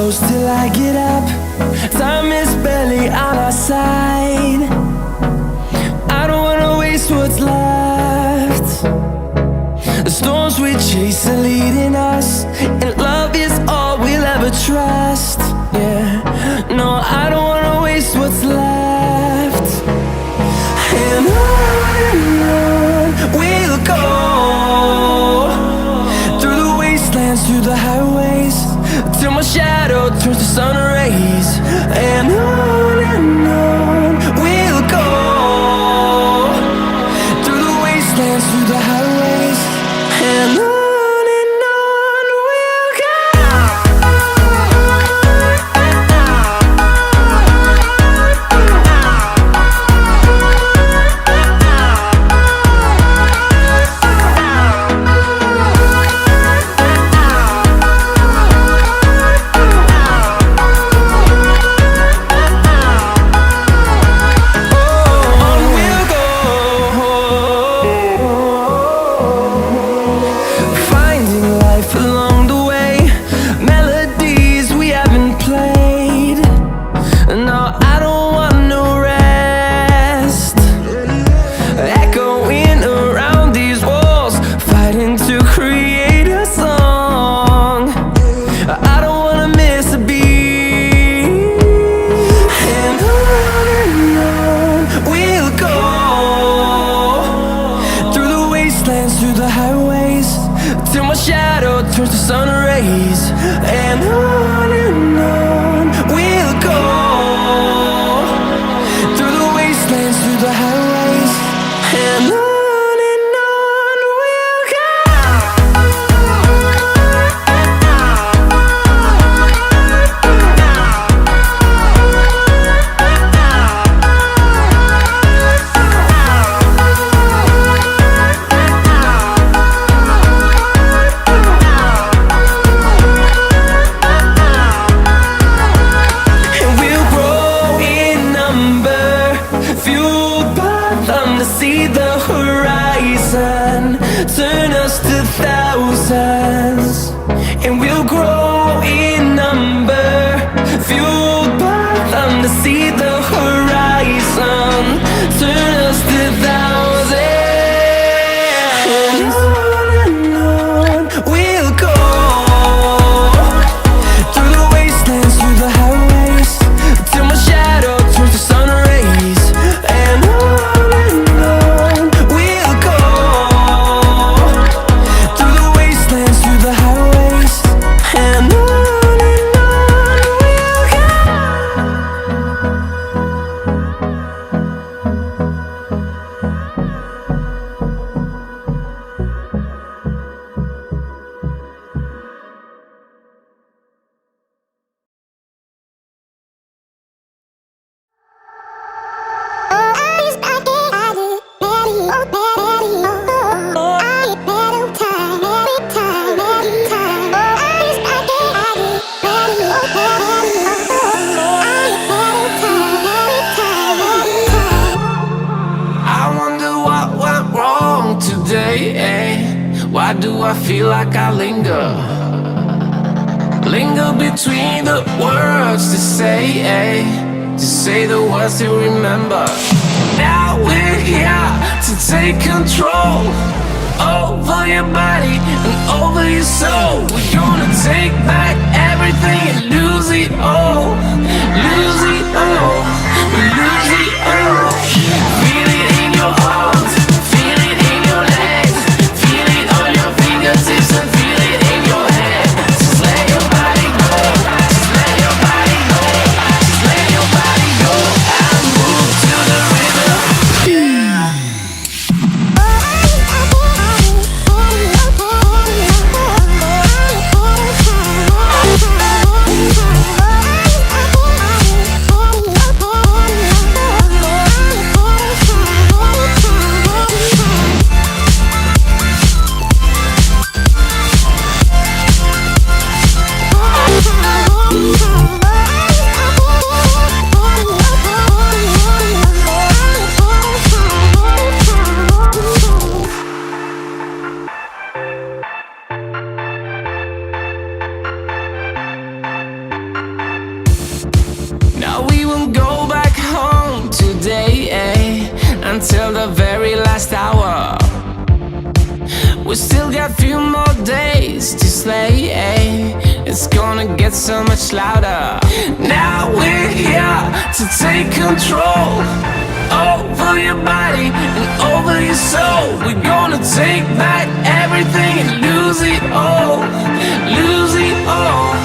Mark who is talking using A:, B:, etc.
A: close till I get up. Time is barely on our side. I don't wanna waste what's left. The storms we chase are leading us, and love is all we'll ever trust. Yeah, no, I don't wanna waste what's left. And on we'll go, through the wastelands, through the highways, till my shadow turns to sun rays. And on we'll go, through the wastelands, through the highways, and on we'll go. Through the highways, till my shadow turns to sun rays. And on we'll go, through the wastelands, through the highways, and on we'll go. See the horizon turn us to thousands, and we'll grow in number, fueled by them to see the horizon turn us to thousands. And on we'll go, through the wastelands, through the highways, till my shadow turns to sun rays. And why do I feel like I linger between the words to say the words to remember. Now we're here to take control over your body and over your soul. We're gonna take back everything and lose it all, lose it all, lose it all. Feel it in your arms, feel it in your legs, feel it on your fingertips and feel it in your head. Just let your body go, just let your body go, just let your body go and move to the rhythm. We still got few more days to slay. It's gonna get so much louder. Now we're here to take control over your body and over your soul. We're gonna take back everything and lose it all, lose it all.